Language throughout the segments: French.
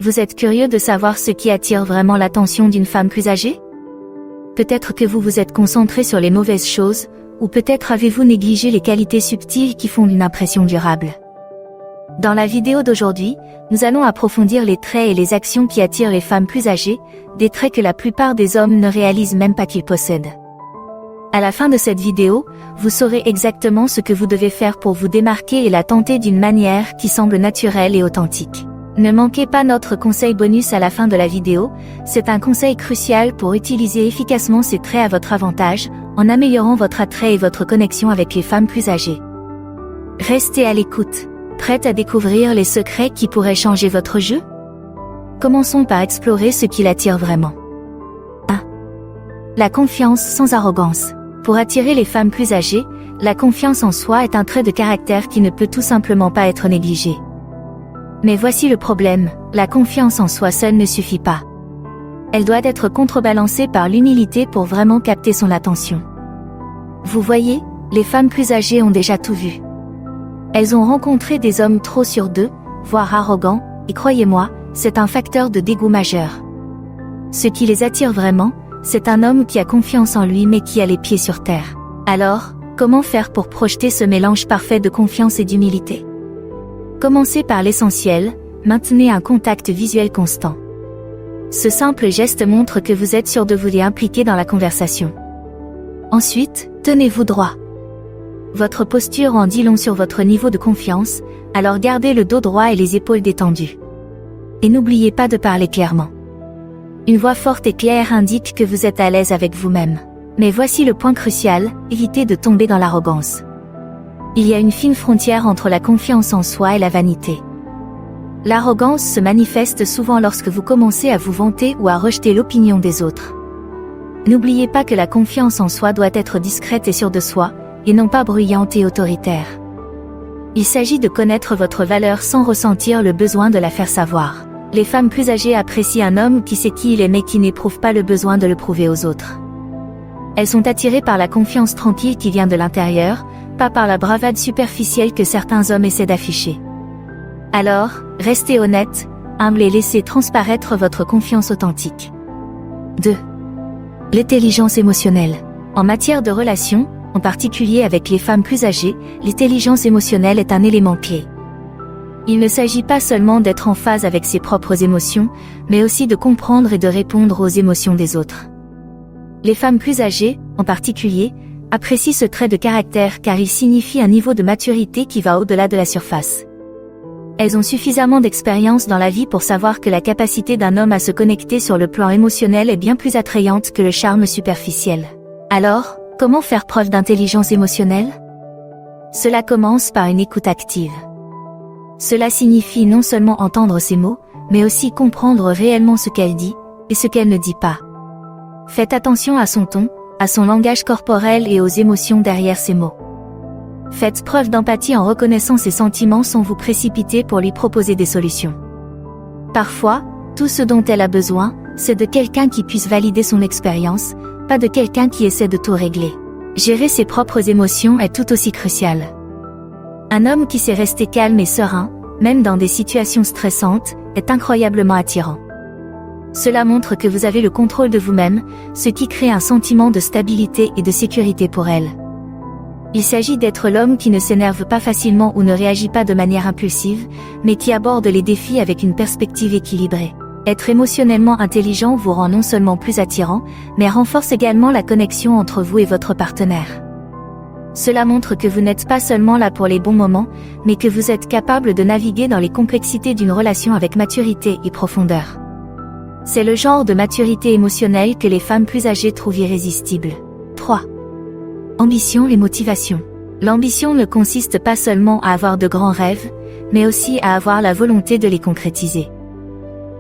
Vous êtes curieux de savoir ce qui attire vraiment l'attention d'une femme plus âgée? Peut-être que vous vous êtes concentré sur les mauvaises choses, ou peut-être avez-vous négligé les qualités subtiles qui font une impression durable. Dans la vidéo d'aujourd'hui, nous allons approfondir les traits et les actions qui attirent les femmes plus âgées, des traits que la plupart des hommes ne réalisent même pas qu'ils possèdent. À la fin de cette vidéo, vous saurez exactement ce que vous devez faire pour vous démarquer et la tenter d'une manière qui semble naturelle et authentique. Ne manquez pas notre conseil bonus à la fin de la vidéo, c'est un conseil crucial pour utiliser efficacement ces traits à votre avantage, en améliorant votre attrait et votre connexion avec les femmes plus âgées. Restez à l'écoute, prête à découvrir les secrets qui pourraient changer votre jeu? Commençons par explorer ce qui l'attire vraiment. 1. La confiance sans arrogance. Pour attirer les femmes plus âgées, la confiance en soi est un trait de caractère qui ne peut tout simplement pas être négligé. Mais voici le problème, la confiance en soi seule ne suffit pas. Elle doit être contrebalancée par l'humilité pour vraiment capter son attention. Vous voyez, les femmes plus âgées ont déjà tout vu. Elles ont rencontré des hommes trop sûrs d'eux, voire arrogants, et croyez-moi, c'est un facteur de dégoût majeur. Ce qui les attire vraiment, c'est un homme qui a confiance en lui mais qui a les pieds sur terre. Alors, comment faire pour projeter ce mélange parfait de confiance et d'humilité? Commencez par l'essentiel, maintenez un contact visuel constant. Ce simple geste montre que vous êtes sûr de vous y impliquer dans la conversation. Ensuite, tenez-vous droit. Votre posture en dit long sur votre niveau de confiance, alors gardez le dos droit et les épaules détendues. Et n'oubliez pas de parler clairement. Une voix forte et claire indique que vous êtes à l'aise avec vous-même. Mais voici le point crucial, évitez de tomber dans l'arrogance. Il y a une fine frontière entre la confiance en soi et la vanité. L'arrogance se manifeste souvent lorsque vous commencez à vous vanter ou à rejeter l'opinion des autres. N'oubliez pas que la confiance en soi doit être discrète et sûre de soi, et non pas bruyante et autoritaire. Il s'agit de connaître votre valeur sans ressentir le besoin de la faire savoir. Les femmes plus âgées apprécient un homme qui sait qui il est mais qui n'éprouve pas le besoin de le prouver aux autres. Elles sont attirées par la confiance tranquille qui vient de l'intérieur, pas par la bravade superficielle que certains hommes essaient d'afficher. Alors, restez honnête, humble et laissez transparaître votre confiance authentique. 2. L'intelligence émotionnelle. En matière de relations, en particulier avec les femmes plus âgées, l'intelligence émotionnelle est un élément clé. Il ne s'agit pas seulement d'être en phase avec ses propres émotions, mais aussi de comprendre et de répondre aux émotions des autres. Les femmes plus âgées, en particulier, apprécient ce trait de caractère car il signifie un niveau de maturité qui va au-delà de la surface. Elles ont suffisamment d'expérience dans la vie pour savoir que la capacité d'un homme à se connecter sur le plan émotionnel est bien plus attrayante que le charme superficiel. Alors, comment faire preuve d'intelligence émotionnelle? Cela commence par une écoute active. Cela signifie non seulement entendre ses mots, mais aussi comprendre réellement ce qu'elle dit, et ce qu'elle ne dit pas. Faites attention à son ton, à son langage corporel et aux émotions derrière ses mots. Faites preuve d'empathie en reconnaissant ses sentiments sans vous précipiter pour lui proposer des solutions. Parfois, tout ce dont elle a besoin, c'est de quelqu'un qui puisse valider son expérience, pas de quelqu'un qui essaie de tout régler. Gérer ses propres émotions est tout aussi crucial. Un homme qui sait rester calme et serein, même dans des situations stressantes, est incroyablement attirant. Cela montre que vous avez le contrôle de vous-même, ce qui crée un sentiment de stabilité et de sécurité pour elle. Il s'agit d'être l'homme qui ne s'énerve pas facilement ou ne réagit pas de manière impulsive, mais qui aborde les défis avec une perspective équilibrée. Être émotionnellement intelligent vous rend non seulement plus attirant, mais renforce également la connexion entre vous et votre partenaire. Cela montre que vous n'êtes pas seulement là pour les bons moments, mais que vous êtes capable de naviguer dans les complexités d'une relation avec maturité et profondeur. C'est le genre de maturité émotionnelle que les femmes plus âgées trouvent irrésistible. 3. Ambition et motivation. L'ambition ne consiste pas seulement à avoir de grands rêves, mais aussi à avoir la volonté de les concrétiser.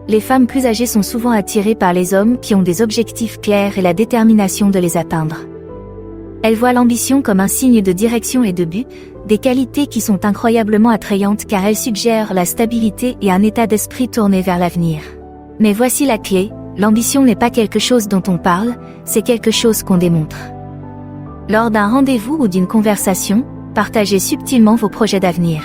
Les femmes plus âgées sont souvent attirées par les hommes qui ont des objectifs clairs et la détermination de les atteindre. Elles voient l'ambition comme un signe de direction et de but, des qualités qui sont incroyablement attrayantes car elles suggèrent la stabilité et un état d'esprit tourné vers l'avenir. Mais voici la clé, l'ambition n'est pas quelque chose dont on parle, c'est quelque chose qu'on démontre. Lors d'un rendez-vous ou d'une conversation, partagez subtilement vos projets d'avenir.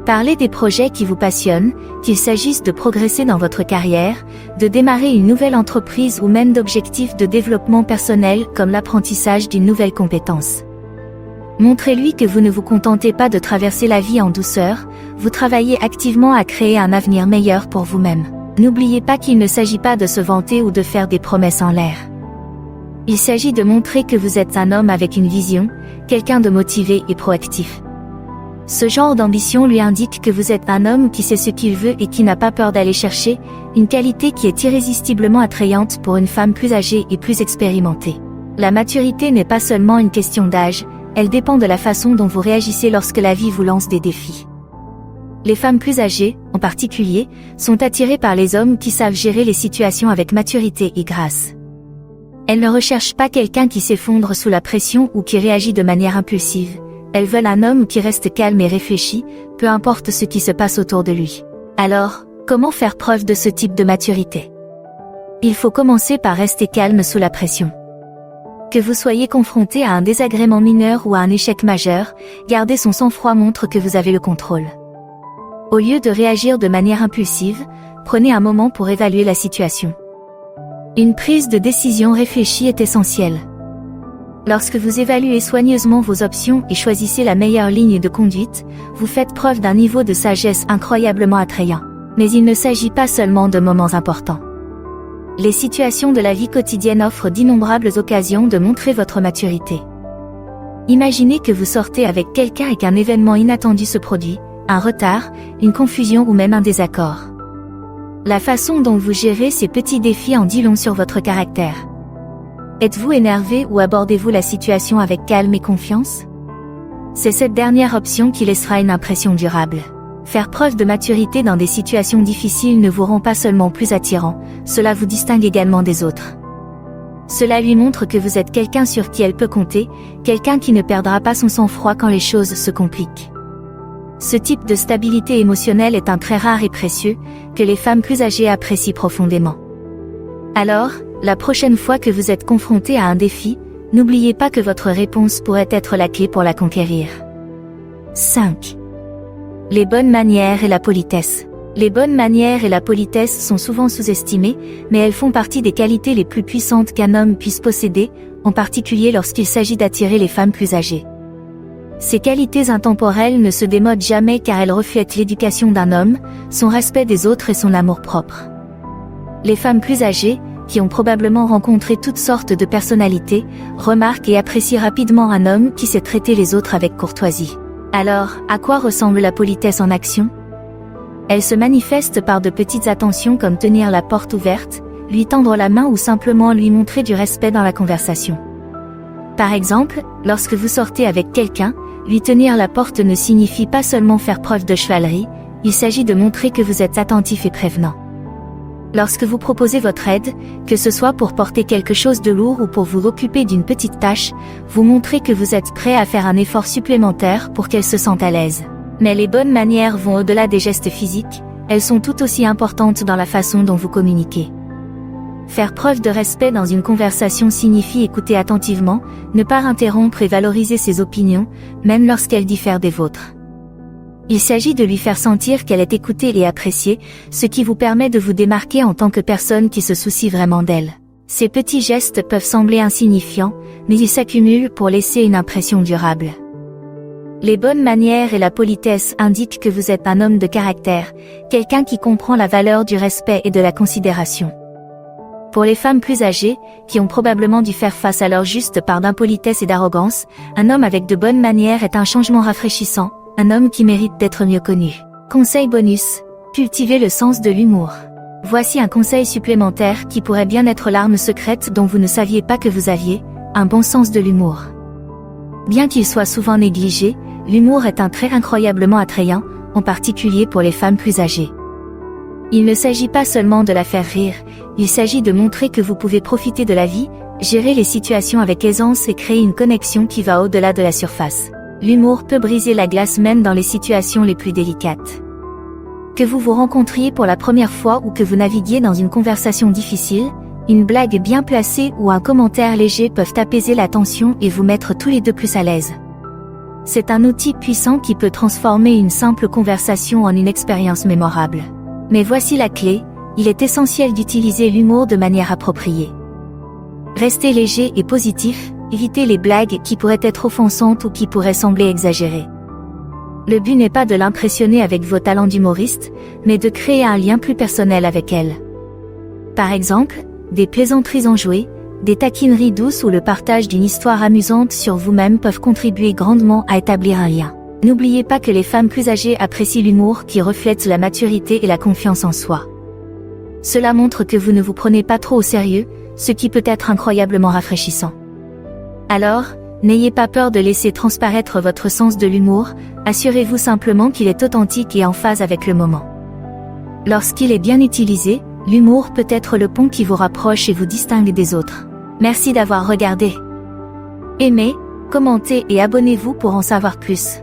Parlez des projets qui vous passionnent, qu'il s'agisse de progresser dans votre carrière, de démarrer une nouvelle entreprise ou même d'objectifs de développement personnel comme l'apprentissage d'une nouvelle compétence. Montrez-lui que vous ne vous contentez pas de traverser la vie en douceur, vous travaillez activement à créer un avenir meilleur pour vous-même. N'oubliez pas qu'il ne s'agit pas de se vanter ou de faire des promesses en l'air. Il s'agit de montrer que vous êtes un homme avec une vision, quelqu'un de motivé et proactif. Ce genre d'ambition lui indique que vous êtes un homme qui sait ce qu'il veut et qui n'a pas peur d'aller chercher, une qualité qui est irrésistiblement attrayante pour une femme plus âgée et plus expérimentée. La maturité n'est pas seulement une question d'âge, elle dépend de la façon dont vous réagissez lorsque la vie vous lance des défis. Les femmes plus âgées, en particulier, sont attirées par les hommes qui savent gérer les situations avec maturité et grâce. Elles ne recherchent pas quelqu'un qui s'effondre sous la pression ou qui réagit de manière impulsive. Elles veulent un homme qui reste calme et réfléchi, peu importe ce qui se passe autour de lui. Alors, comment faire preuve de ce type de maturité? Il faut commencer par rester calme sous la pression. Que vous soyez confronté à un désagrément mineur ou à un échec majeur, garder son sang-froid montre que vous avez le contrôle. Au lieu de réagir de manière impulsive, prenez un moment pour évaluer la situation. Une prise de décision réfléchie est essentielle. Lorsque vous évaluez soigneusement vos options et choisissez la meilleure ligne de conduite, vous faites preuve d'un niveau de sagesse incroyablement attrayant. Mais il ne s'agit pas seulement de moments importants. Les situations de la vie quotidienne offrent d'innombrables occasions de montrer votre maturité. Imaginez que vous sortez avec quelqu'un et qu'un événement inattendu se produit, un retard, une confusion ou même un désaccord. La façon dont vous gérez ces petits défis en dit long sur votre caractère. Êtes-vous énervé ou abordez-vous la situation avec calme et confiance? C'est cette dernière option qui laissera une impression durable. Faire preuve de maturité dans des situations difficiles ne vous rend pas seulement plus attirant, cela vous distingue également des autres. Cela lui montre que vous êtes quelqu'un sur qui elle peut compter, quelqu'un qui ne perdra pas son sang-froid quand les choses se compliquent. Ce type de stabilité émotionnelle est un trait rare et précieux, que les femmes plus âgées apprécient profondément. Alors, la prochaine fois que vous êtes confronté à un défi, n'oubliez pas que votre réponse pourrait être la clé pour la conquérir. 5. Les bonnes manières et la politesse. Les bonnes manières et la politesse sont souvent sous-estimées, mais elles font partie des qualités les plus puissantes qu'un homme puisse posséder, en particulier lorsqu'il s'agit d'attirer les femmes plus âgées. Ces qualités intemporelles ne se démodent jamais car elles reflètent l'éducation d'un homme, son respect des autres et son amour-propre. Les femmes plus âgées, qui ont probablement rencontré toutes sortes de personnalités, remarquent et apprécient rapidement un homme qui sait traiter les autres avec courtoisie. Alors, à quoi ressemble la politesse en action? Elle se manifeste par de petites attentions comme tenir la porte ouverte, lui tendre la main ou simplement lui montrer du respect dans la conversation. Par exemple, lorsque vous sortez avec quelqu'un, lui tenir la porte ne signifie pas seulement faire preuve de chevalerie, il s'agit de montrer que vous êtes attentif et prévenant. Lorsque vous proposez votre aide, que ce soit pour porter quelque chose de lourd ou pour vous occuper d'une petite tâche, vous montrez que vous êtes prêt à faire un effort supplémentaire pour qu'elle se sente à l'aise. Mais les bonnes manières vont au-delà des gestes physiques, elles sont tout aussi importantes dans la façon dont vous communiquez. Faire preuve de respect dans une conversation signifie écouter attentivement, ne pas interrompre et valoriser ses opinions, même lorsqu'elles diffèrent des vôtres. Il s'agit de lui faire sentir qu'elle est écoutée et appréciée, ce qui vous permet de vous démarquer en tant que personne qui se soucie vraiment d'elle. Ces petits gestes peuvent sembler insignifiants, mais ils s'accumulent pour laisser une impression durable. Les bonnes manières et la politesse indiquent que vous êtes un homme de caractère, quelqu'un qui comprend la valeur du respect et de la considération. Pour les femmes plus âgées, qui ont probablement dû faire face à leur juste part d'impolitesse et d'arrogance, un homme avec de bonnes manières est un changement rafraîchissant, un homme qui mérite d'être mieux connu. Conseil bonus, cultivez le sens de l'humour. Voici un conseil supplémentaire qui pourrait bien être l'arme secrète dont vous ne saviez pas que vous aviez, un bon sens de l'humour. Bien qu'il soit souvent négligé, l'humour est un trait incroyablement attrayant, en particulier pour les femmes plus âgées. Il ne s'agit pas seulement de la faire rire, il s'agit de montrer que vous pouvez profiter de la vie, gérer les situations avec aisance et créer une connexion qui va au-delà de la surface. L'humour peut briser la glace même dans les situations les plus délicates. Que vous vous rencontriez pour la première fois ou que vous naviguiez dans une conversation difficile, une blague bien placée ou un commentaire léger peuvent apaiser la tension et vous mettre tous les deux plus à l'aise. C'est un outil puissant qui peut transformer une simple conversation en une expérience mémorable. Mais voici la clé, il est essentiel d'utiliser l'humour de manière appropriée. Restez léger et positif, évitez les blagues qui pourraient être offensantes ou qui pourraient sembler exagérées. Le but n'est pas de l'impressionner avec vos talents d'humoriste, mais de créer un lien plus personnel avec elle. Par exemple, des plaisanteries enjouées, des taquineries douces ou le partage d'une histoire amusante sur vous-même peuvent contribuer grandement à établir un lien. N'oubliez pas que les femmes plus âgées apprécient l'humour qui reflète la maturité et la confiance en soi. Cela montre que vous ne vous prenez pas trop au sérieux, ce qui peut être incroyablement rafraîchissant. Alors, n'ayez pas peur de laisser transparaître votre sens de l'humour, assurez-vous simplement qu'il est authentique et en phase avec le moment. Lorsqu'il est bien utilisé, l'humour peut être le pont qui vous rapproche et vous distingue des autres. Merci d'avoir regardé. Aimez, commentez et abonnez-vous pour en savoir plus.